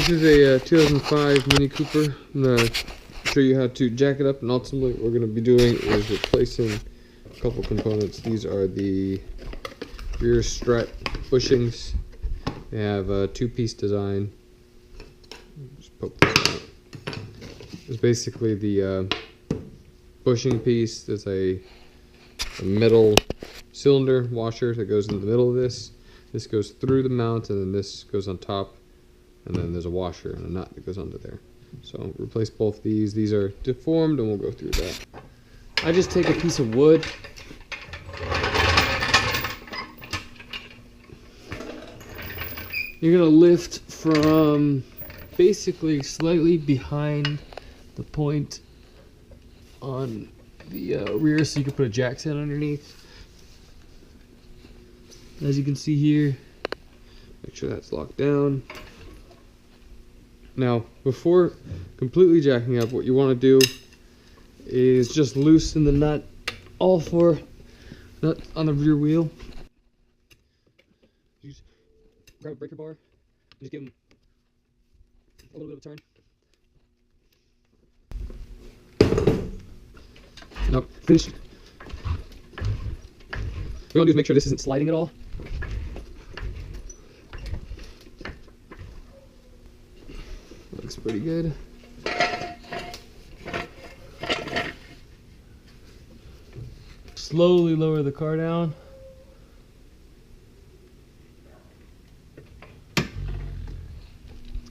This is a 2005 Mini Cooper. I'm going to show you how to jack it up, and ultimately what we're going to be doing is replacing a couple components. These are the rear strut bushings. They have a two-piece design. Just poke this out. It's basically the bushing piece. There's a metal cylinder washer that goes in the middle of this. This goes through the mount, and then this goes on top, and then there's a washer and a nut that goes under there. So replace both these. These are deformed, and we'll go through that. I just take a piece of wood. You're gonna lift from basically slightly behind the point on the rear, so you can put a jack set underneath. As you can see here, make sure that's locked down. Now, before completely jacking up, what you want to do is just loosen the nut, all four nuts on the rear wheel. You just grab a breaker bar, and just give them a little bit of a turn. Nope, finished. What we want to do is make sure this isn't sliding at all. Looks pretty good. Slowly lower the car down.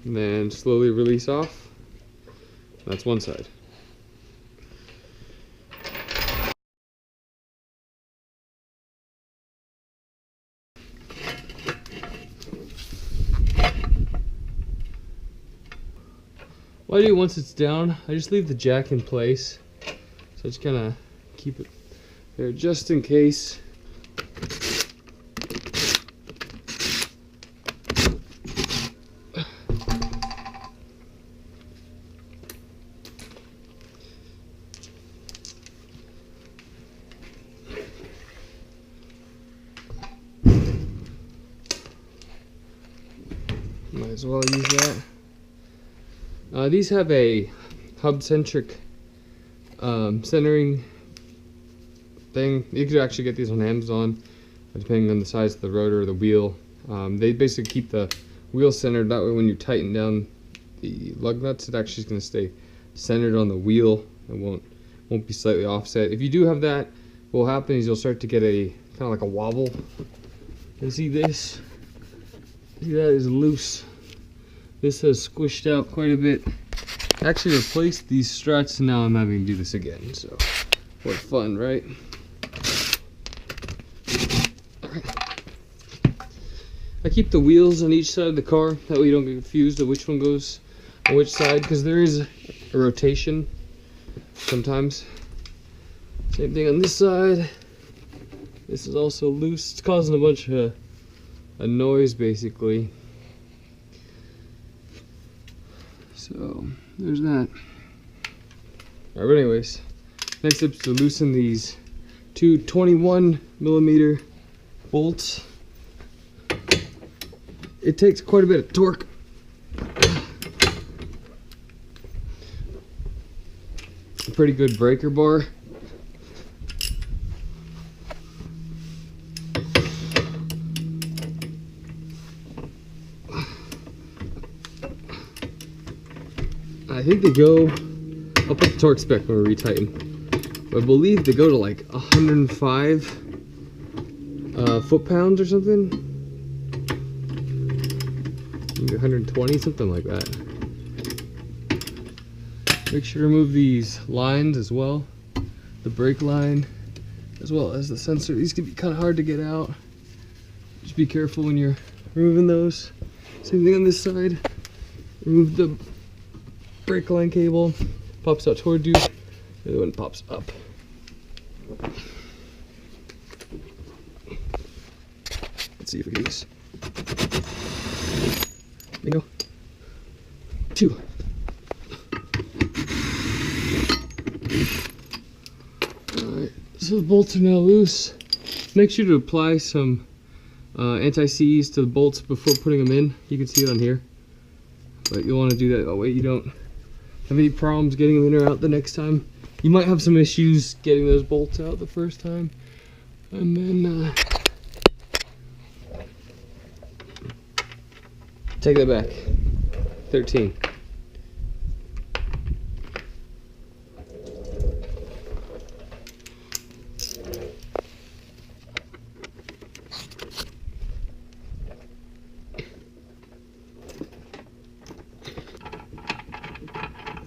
And then slowly release off. That's one side. What I do once it's down, I just leave the jack in place. So I just kind of keep it there just in case. Might as well use that. These have a hub-centric centering thing. You could actually get these on Amazon, depending on the size of the rotor or the wheel. They basically keep the wheel centered. That way when you tighten down the lug nuts, it actually is going to stay centered on the wheel. It won't be slightly offset. If you do have that, what will happen is you'll start to get a kind of like a wobble. And see this? See, that is loose. This has squished out quite a bit. I actually replaced these struts, and now I'm having to do this again. So, what fun, right? Alright. I keep the wheels on each side of the car. That way you don't get confused of which one goes on which side, because there is a rotation sometimes. Same thing on this side. This is also loose. It's causing a bunch of noise, basically. So there's that. Alright, but anyways, next step is to loosen these two 21mm bolts. It takes quite a bit of torque. A pretty good breaker bar. I think they go, I'll put the torque spec when we retighten, but I believe they go to like 105 foot-pounds or something. Maybe 120, something like that. Make sure to remove these lines as well, the brake line, as well as the sensor. These can be kind of hard to get out. Just be careful when you're removing those. Same thing on this side. Remove the brake line cable, pops out toward you, the other one pops up. Let's see if we can do this. Bingo. 2. Alright, so the bolts are now loose. Make sure to apply some anti-seize to the bolts before putting them in. You can see it on here. but you'll want to do that way you don't have any problems getting them in or out the next time. You might have some issues getting those bolts out the first time, and then take that back. 13.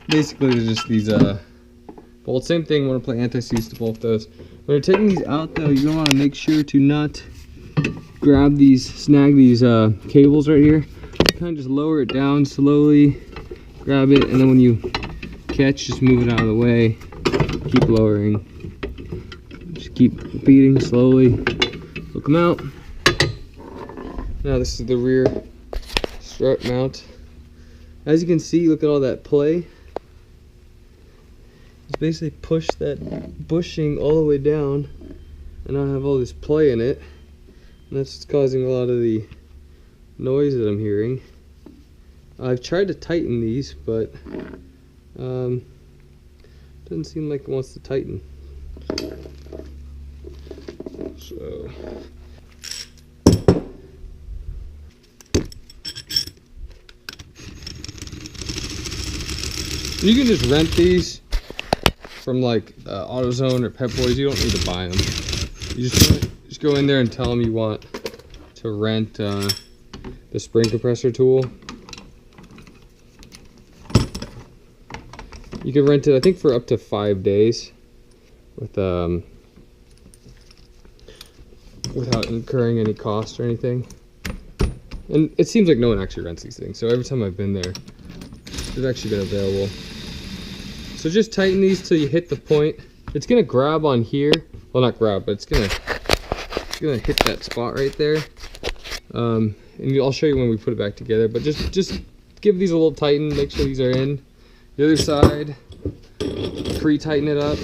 Basically, they're just these bolts. Same thing. Want to play anti-seize to both those. When you're taking these out, though, you're gonna want to make sure to not grab these, snag these cables right here. Kind of just lower it down slowly, grab it, and then when you catch, just move it out of the way. Keep lowering. Just keep beating slowly. Look them out. Now this is the rear strut mount. As you can see, look at all that play. It's basically push that bushing all the way down, and I have all this play in it, and that's what's causing a lot of the noise that I'm hearing. I've tried to tighten these, but doesn't seem like it wants to tighten. So you can just rent these from like AutoZone or Pep Boys. You don't need to buy them. You just go in there and tell them you want to rent the spring compressor tool. You can rent it, I think, for up to 5 days with without incurring any cost or anything. And it seems like no one actually rents these things. So every time I've been there, they've actually been available. So just tighten these till you hit the point. It's gonna grab on here. Well, not grab, but it's gonna hit that spot right there. And I'll show you when we put it back together. But just give these a little tighten. Make sure these are in. The other side, pre-tighten it up.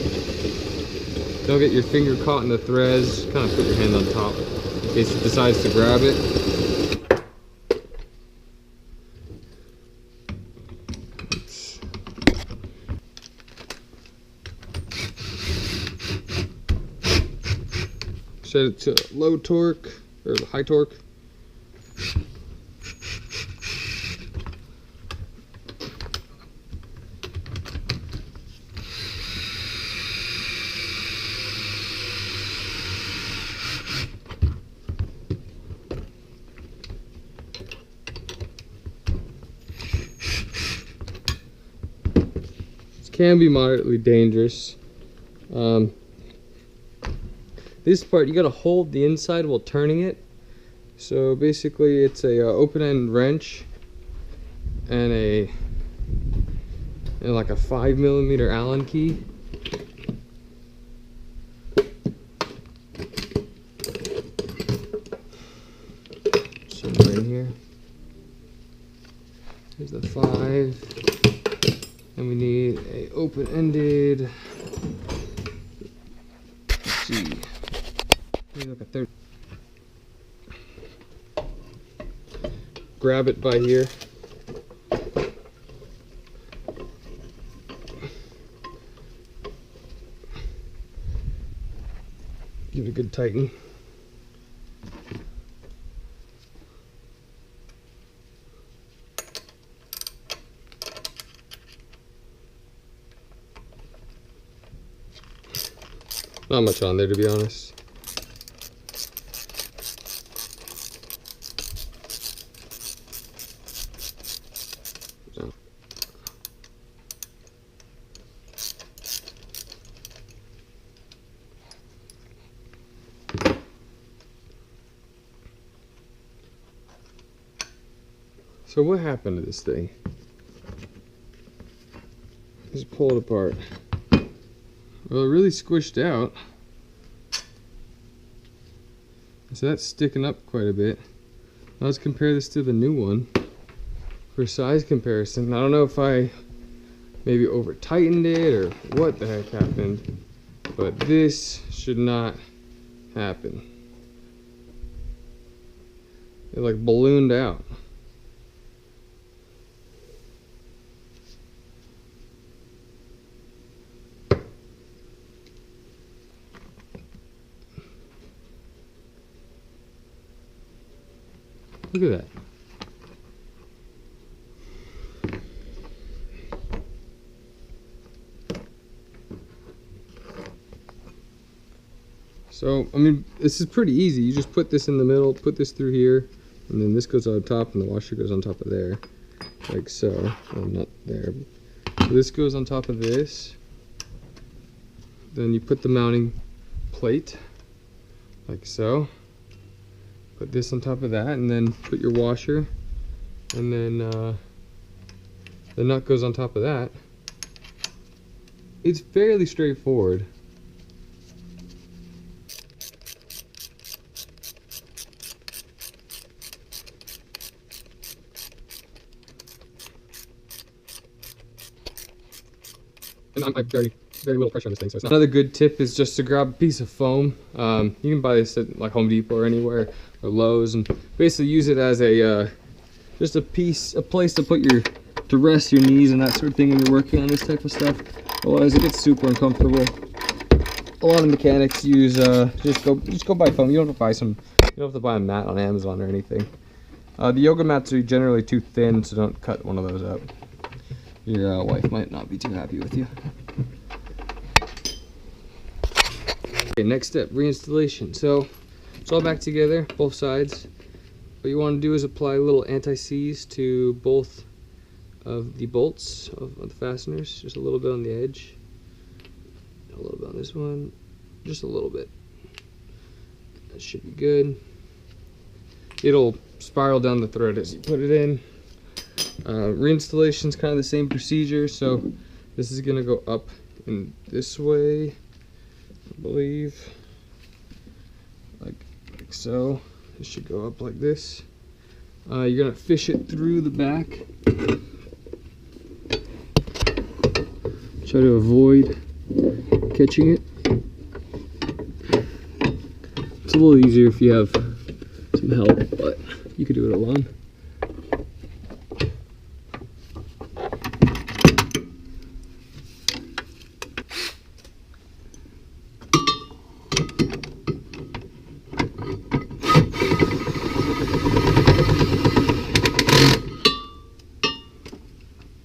Don't get your finger caught in the threads. Kind of put your hand on top in case it decides to grab it. Set it to low torque, or high torque. This can be moderately dangerous. This part, you gotta hold the inside while turning it. So basically it's a open-end wrench and like a 5mm Allen key. Somewhere in here. Here's the 5. And we need a open-ended, let's see. Maybe like a third. Grab it by here. Give it a good tighten. Not much on there, to be honest. So what happened to this thing? Just pull it apart. Well, it really squished out. So that's sticking up quite a bit. Now let's compare this to the new one for size comparison. I don't know if I maybe over tightened it or what the heck happened, but this should not happen. It like ballooned out. Look at that. So, I mean, this is pretty easy. You just put this in the middle, put this through here, and then this goes on top, and the washer goes on top of there. Like so. Well, not there. So this goes on top of this. Then you put the mounting plate, like so. Put this on top of that, and then put your washer, and then the nut goes on top of that. It's fairly straightforward. And I'm very little pressure on this thing, so it's not. Another good tip is just to grab a piece of foam. You can buy this at like Home Depot or anywhere, or Lowe's, and basically use it as a just a place to put to rest your knees and that sort of thing when you're working on this type of stuff. Otherwise, it gets super uncomfortable. A lot of mechanics use just go buy foam. You don't have to buy you don't have to buy a mat on Amazon or anything. The yoga mats are generally too thin, so don't cut one of those up. Your wife might not be too happy with you. Okay, next step, reinstallation. So it's all back together, both sides. What you want to do is apply little anti-seize to both of the bolts of the fasteners. Just a little bit on the edge, a little bit on this one, just a little bit. That should be good. It'll spiral down the thread as you put it in. Reinstallation is kind of the same procedure, so this is going to go up in this way, I believe, like so. It should go up like this. You're going to fish it through the back. Try to avoid catching it. It's a little easier if you have some help, but you could do it alone.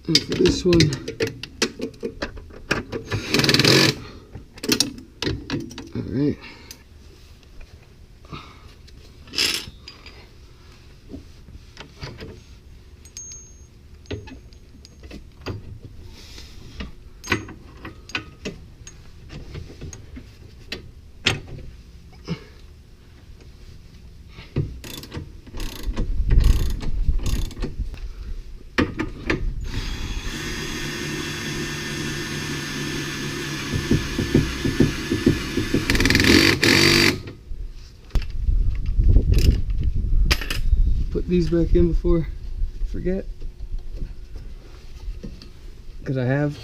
And for this one, all right. Put these back in before I forget, because I have.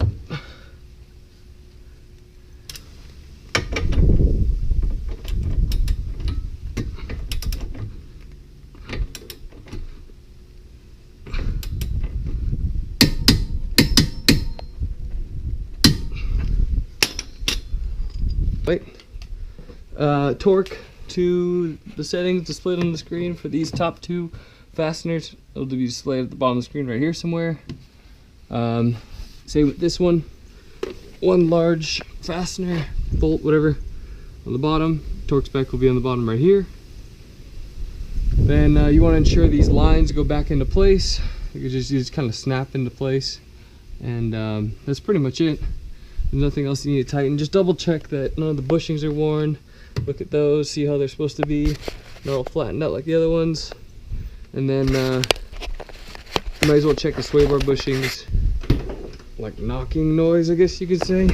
Torque to the settings displayed on the screen for these top two fasteners. It'll be displayed at the bottom of the screen right here somewhere. Same with this one. One large fastener, bolt, whatever, on the bottom. Torque spec will be on the bottom right here. Then you want to ensure these lines go back into place. You just kind of snap into place, and that's pretty much it. There's nothing else you need to tighten. Just double check that none of the bushings are worn. Look at those, see how they're supposed to be. They're all flattened out like the other ones. And then you might as well check the sway bar bushings. Like knocking noise, I guess you could say.